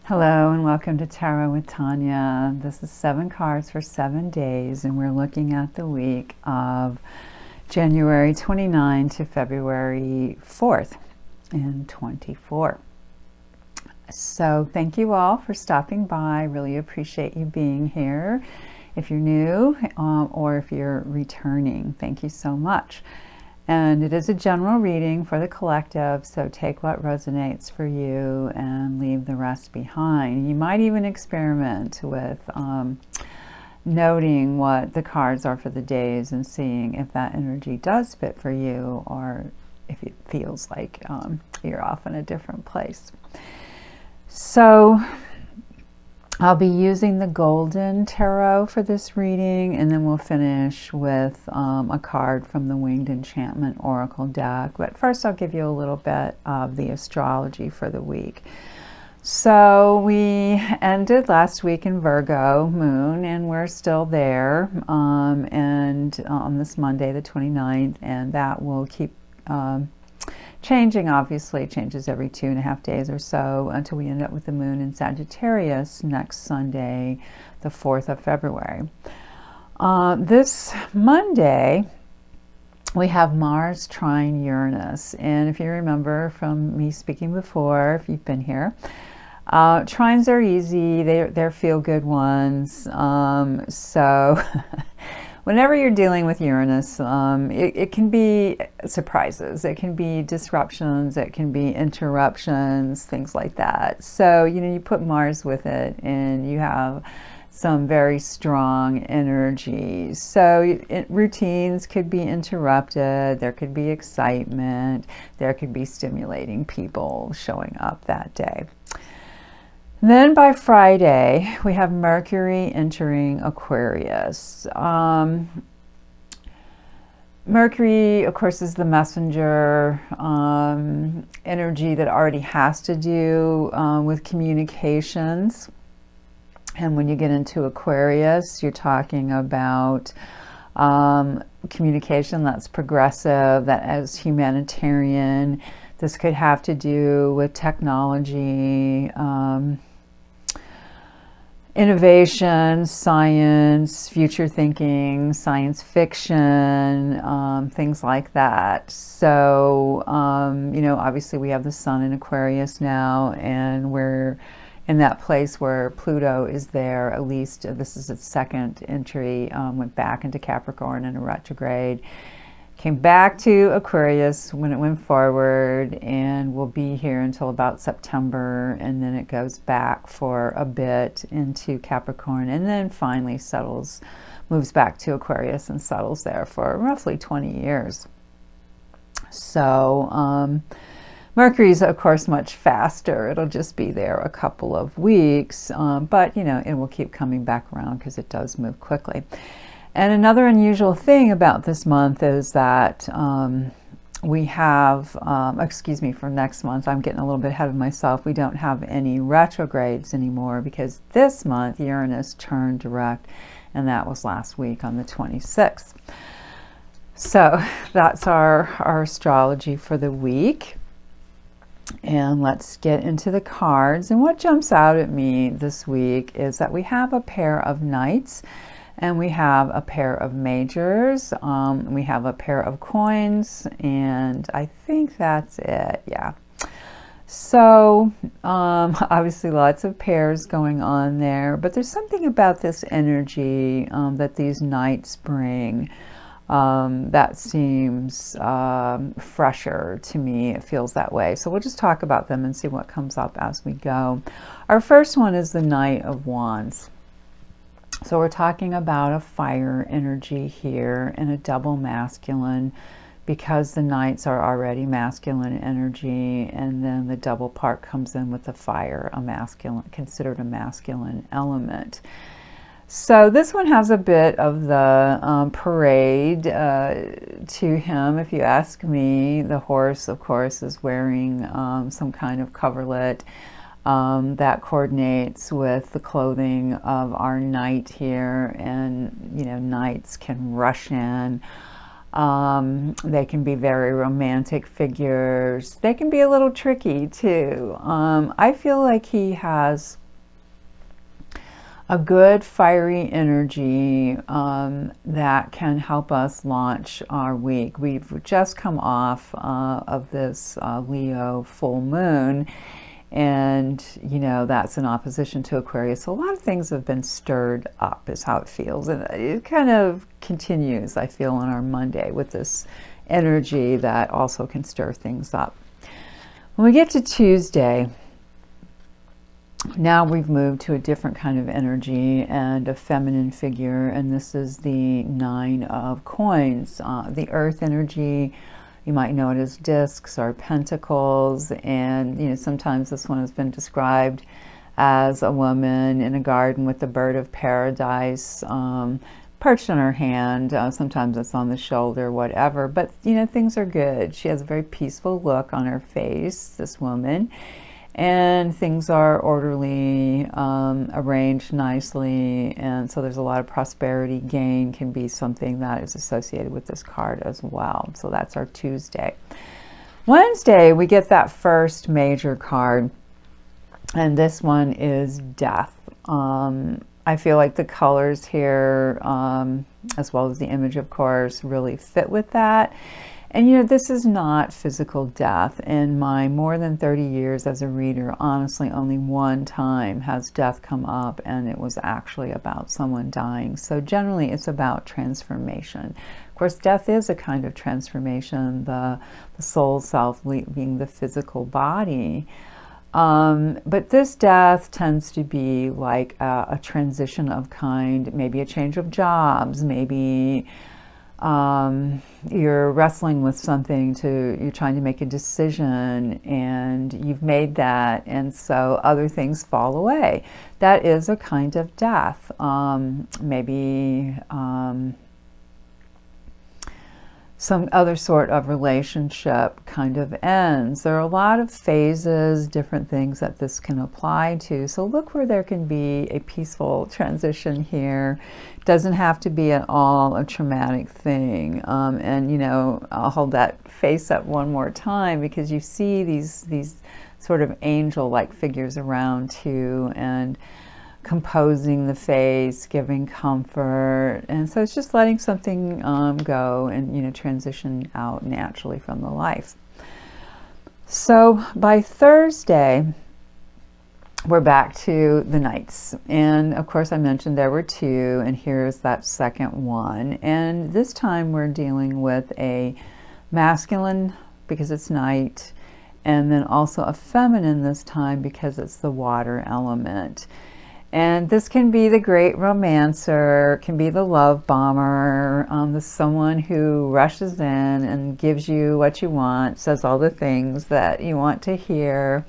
Hello and welcome to Tarot with Tanya. This is 7 cards for 7 days, and we're looking at the week of January 29 to February 4th in 24. So thank you all for stopping by. Really appreciate you being here. If you're new or if you're returning, thank you so much. And it is a general reading for the collective, so take what resonates for you and leave the rest behind. You might even experiment with noting what the cards are for the days and seeing if that energy does fit for you or if it feels like you're off in a different place. So I'll be using the Golden Tarot for this reading, and then we'll finish with a card from the Winged Enchantment Oracle deck. But first I'll give you a little bit of the astrology for the week. So we ended last week in Virgo moon, and we're still there, and on this Monday the 29th, and that will keep changing. Obviously it changes every 2.5 days or so until we end up with the moon in Sagittarius next Sunday, the 4th of February. This Monday we have Mars trine Uranus, and if you remember from me speaking before, if you've been here, trines are easy, they're feel-good ones. So whenever you're dealing with Uranus, it can be surprises, it can be disruptions, it can be interruptions, things like that. So, you put Mars with it and you have some very strong energy. So routines could be interrupted, there could be excitement, there could be stimulating people showing up that day. Then by Friday, we have Mercury entering Aquarius. Mercury, of course, is the messenger energy that already has to do with communications. And when you get into Aquarius, you're talking about communication that's progressive, that is humanitarian. This could have to do with technology, innovation, science, future thinking, science fiction, things like that. So, obviously we have the sun in Aquarius now, and we're in that place where Pluto is there. At least this is its second entry, went back into Capricorn in a retrograde, came back to Aquarius when it went forward, and will be here until about September, and then it goes back for a bit into Capricorn, and then finally moves back to Aquarius and settles there for roughly 20 years. So Mercury's of course much faster. It'll just be there a couple of weeks, but it will keep coming back around because it does move quickly. And another unusual thing about this month is that we have, for next month, I'm getting a little bit ahead of myself, we don't have any retrogrades anymore, because this month Uranus turned direct, and that was last week on the 26th. So that's our astrology for the week. And let's get into the cards. And what jumps out at me this week is that we have a pair of knights, and we have a pair of majors, we have a pair of coins, and I think that's it, yeah. So obviously lots of pairs going on there, but there's something about this energy that these knights bring that seems fresher to me. It feels that way. So we'll just talk about them and see what comes up as we go. Our first one is the Knight of Wands. So we're talking about a fire energy here and a double masculine, because the knights are already masculine energy, and then the double part comes in with the fire, considered a masculine element. So this one has a bit of the parade to him, if you ask me. The horse, of course, is wearing some kind of coverlet that coordinates with the clothing of our knight here. And, you know, knights can rush in. They can be very romantic figures. They can be a little tricky too. I feel like he has a good fiery energy that can help us launch our week. We've just come off of this Leo full moon, and you know that's in opposition to Aquarius, so a lot of things have been stirred up is how it feels, and it kind of continues, I feel, on our Monday with this energy that also can stir things up. When we get to Tuesday, now we've moved to a different kind of energy and a feminine figure, and this is the Nine of Coins. The earth energy, you might know it as discs or pentacles, and you know sometimes this one has been described as a woman in a garden with the bird of paradise perched on her hand. Sometimes it's on the shoulder, whatever, but you know things are good. She has a very peaceful look on her face, this woman. And things are orderly, arranged nicely, and so there's a lot of prosperity. Gain can be something that is associated with this card as well. So that's our Tuesday. Wednesday, we get that first major card, and this one is Death. I feel like the colors here, as well as the image, of course, really fit with that. And you know, this is not physical death. In my more than 30 years as a reader, honestly, only one time has death come up, and it was actually about someone dying. So generally, it's about transformation. Of course, death is a kind of transformation, the soul self leaving the physical body. But this death tends to be like a transition of kind, maybe a change of jobs, maybe you're wrestling with something, you're trying to make a decision, and you've made that, and so other things fall away. That is a kind of death. Maybe some other sort of relationship kind of ends. There are a lot of phases, different things that this can apply to. So look where there can be a peaceful transition here. It doesn't have to be at all a traumatic thing. And you know, I'll hold that face up one more time, because you see these sort of angel-like figures around too, and composing the face, giving comfort. And so it's just letting something go and, you know, transition out naturally from the life. So by Thursday, we're back to the Knights. And of course, I mentioned there were two, and here's that second one. And this time we're dealing with a masculine, because it's night, and then also a feminine this time, because it's the water element. And this can be the great romancer, can be the love bomber, the someone who rushes in and gives you what you want, says all the things that you want to hear.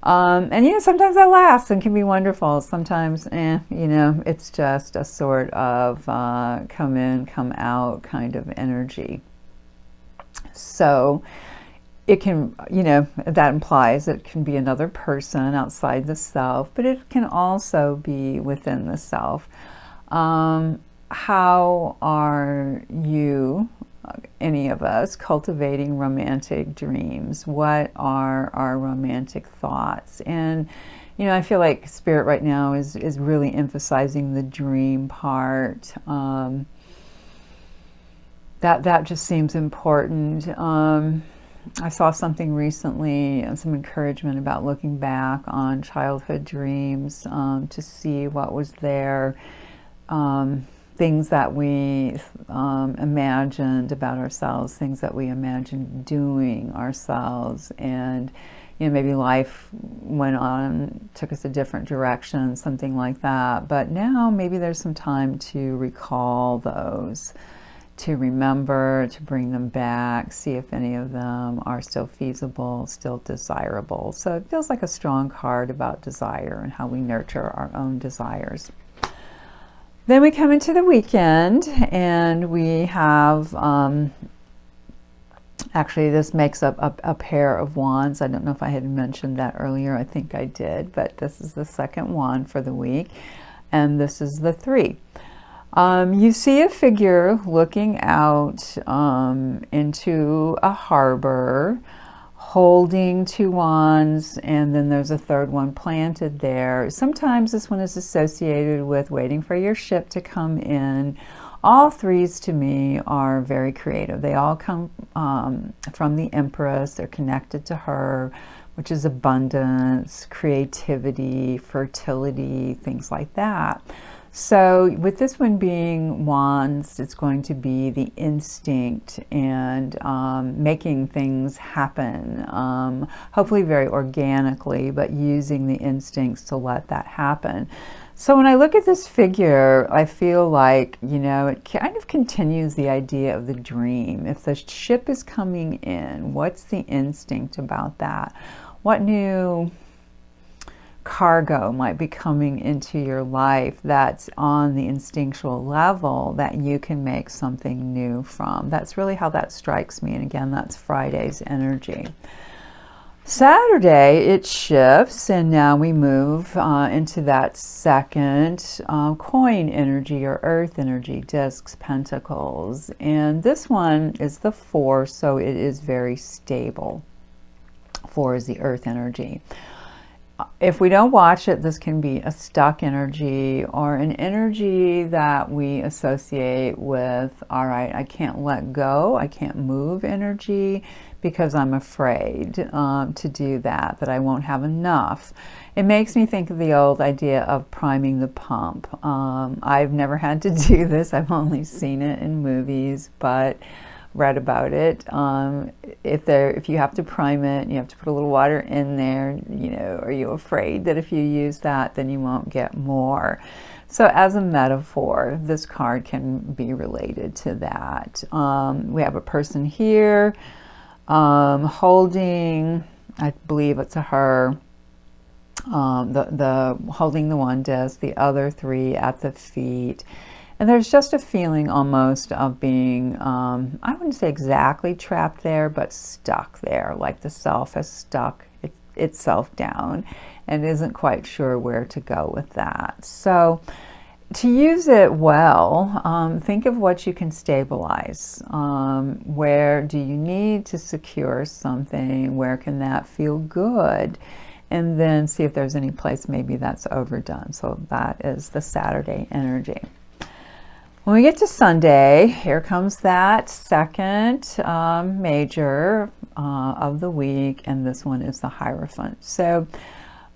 And you know, sometimes that lasts and can be wonderful. Sometimes, you know, it's just a sort of come in, come out kind of energy. So it can, you know, that implies it can be another person outside the self, but it can also be within the self. How are you, any of us, cultivating romantic dreams? What are our romantic thoughts? And, you know, I feel like Spirit right now is really emphasizing the dream part. That just seems important. I saw something recently, some encouragement about looking back on childhood dreams to see what was there, things that we imagined about ourselves, things that we imagined doing ourselves, and you know, maybe life went on, took us a different direction, something like that. But now maybe there's some time to recall those, to remember, to bring them back, see if any of them are still feasible, still desirable. So it feels like a strong card about desire and how we nurture our own desires. Then we come into the weekend, and we have, actually this makes up a pair of wands. I don't know if I had mentioned that earlier. I think I did, but this is the second wand for the week, and this is the 3. You see a figure looking out into a harbor, holding 2 wands, and then there's a 3rd one planted there. Sometimes this one is associated with waiting for your ship to come in. All 3s to me are very creative. They all come from the Empress. They're connected to her, which is abundance, creativity, fertility, things like that. So with this one being wands, it's going to be the instinct and making things happen, hopefully very organically, but using the instincts to let that happen. So when I look at this figure, I feel like, you know, it kind of continues the idea of the dream. If the ship is coming in, what's the instinct about that? What new cargo might be coming into your life that's on the instinctual level that you can make something new from? That's really how that strikes me. And again, that's Friday's energy. Saturday, it shifts, and now we move into that second coin energy or earth energy, discs, pentacles. And this one is the 4, so it is very stable. 4 is the earth energy. If we don't watch it, this can be a stuck energy or an energy that we associate with, all right, I can't let go, I can't move energy because I'm afraid to do that I won't have enough. It makes me think of the old idea of priming the pump. I've never had to do this. I've only seen it in movies, but read about it. If you have to prime it and you have to put a little water in there, you know, are you afraid that if you use that, then you won't get more? So as a metaphor, this card can be related to that. We have a person here holding, I believe it's a her, the holding the one disc, the other 3 at the feet. And there's just a feeling almost of being, I wouldn't say exactly trapped there, but stuck there, like the self has stuck itself down and isn't quite sure where to go with that. So to use it well, think of what you can stabilize. Where do you need to secure something? Where can that feel good? And then see if there's any place maybe that's overdone. So that is the Saturday energy. When we get to Sunday, here comes that second major of the week, and this one is the Hierophant. So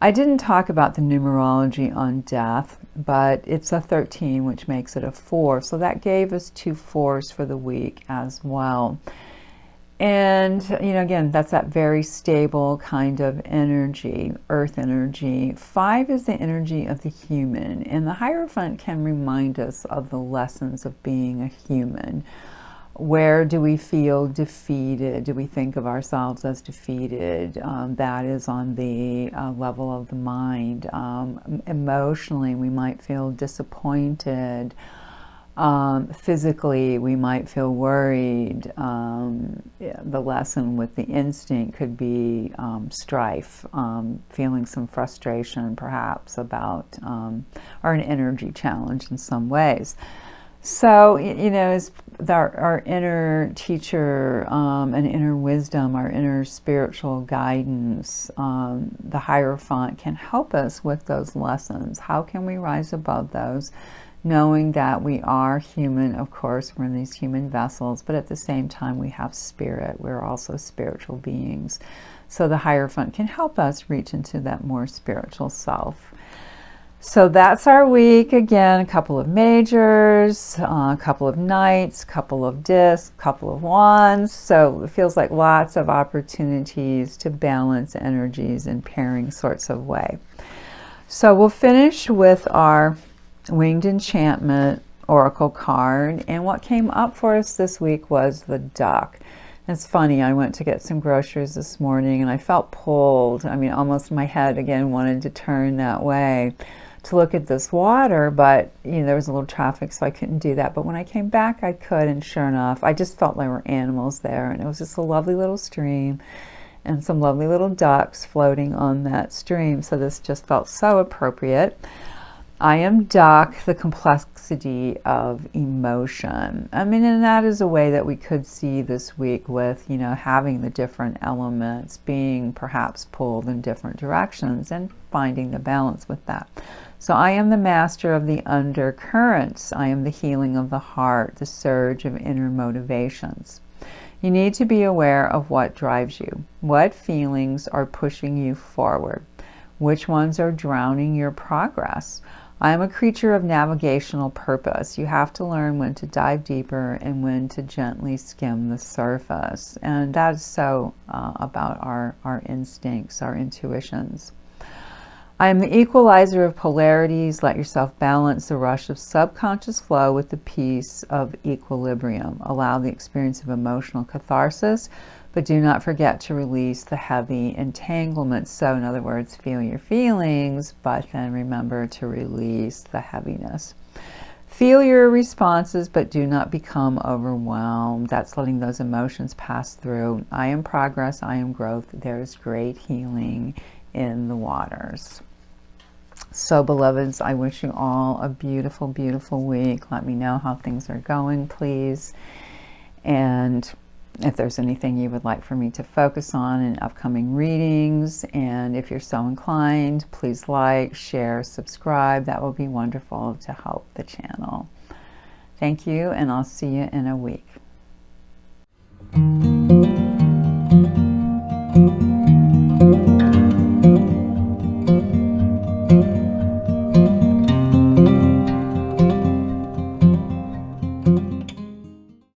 I didn't talk about the numerology on death, but it's a 13, which makes it a 4. So that gave us 2 4s for the week as well. And, you know, again, that's that very stable kind of energy, earth energy. 5 is the energy of the human, and the Hierophant can remind us of the lessons of being a human. Where do we feel defeated? Do we think of ourselves as defeated? That is on the level of the mind. Emotionally, we might feel disappointed. Physically, we might feel worried. The lesson with the instinct could be strife, feeling some frustration perhaps about, or an energy challenge in some ways. So, you know, as our inner teacher and inner wisdom, our inner spiritual guidance, the Hierophant can help us with those lessons. How can we rise above those? Knowing that we are human, of course, we're in these human vessels, but at the same time we have spirit. We're also spiritual beings. So the Hierophant can help us reach into that more spiritual self. So that's our week. Again, a couple of majors, a couple of knights, a couple of discs, a couple of wands. So it feels like lots of opportunities to balance energies in pairing sorts of way. So we'll finish with our Winged Enchantment Oracle card, and what came up for us this week was the duck. It's funny, I went to get some groceries this morning and I felt pulled. I mean, almost my head again wanted to turn that way to look at this water, but there was a little traffic, so I couldn't do that. But when I came back, I could, and sure enough, I just felt there were animals there, and it was just a lovely little stream and some lovely little ducks floating on that stream. So this just felt so appropriate. I am duck, the complexity of emotion. I mean, and that is a way that we could see this week with, having the different elements being perhaps pulled in different directions and finding the balance with that. So I am the master of the undercurrents. I am the healing of the heart, the surge of inner motivations. You need to be aware of what drives you. What feelings are pushing you forward? Which ones are drowning your progress? I am a creature of navigational purpose. You have to learn when to dive deeper and when to gently skim the surface. And that is so about our instincts, our intuitions. I am the equalizer of polarities. Let yourself balance the rush of subconscious flow with the peace of equilibrium. Allow the experience of emotional catharsis, but do not forget to release the heavy entanglements. So in other words, feel your feelings, but then remember to release the heaviness. Feel your responses, but do not become overwhelmed. That's letting those emotions pass through. I am progress, I am growth. There's great healing in the waters. So beloveds, I wish you all a beautiful, beautiful week. Let me know how things are going, please. And if there's anything you would like for me to focus on in upcoming readings, and if you're so inclined, please like, share, subscribe. That will be wonderful to help the channel. Thank you, and I'll see you in a week.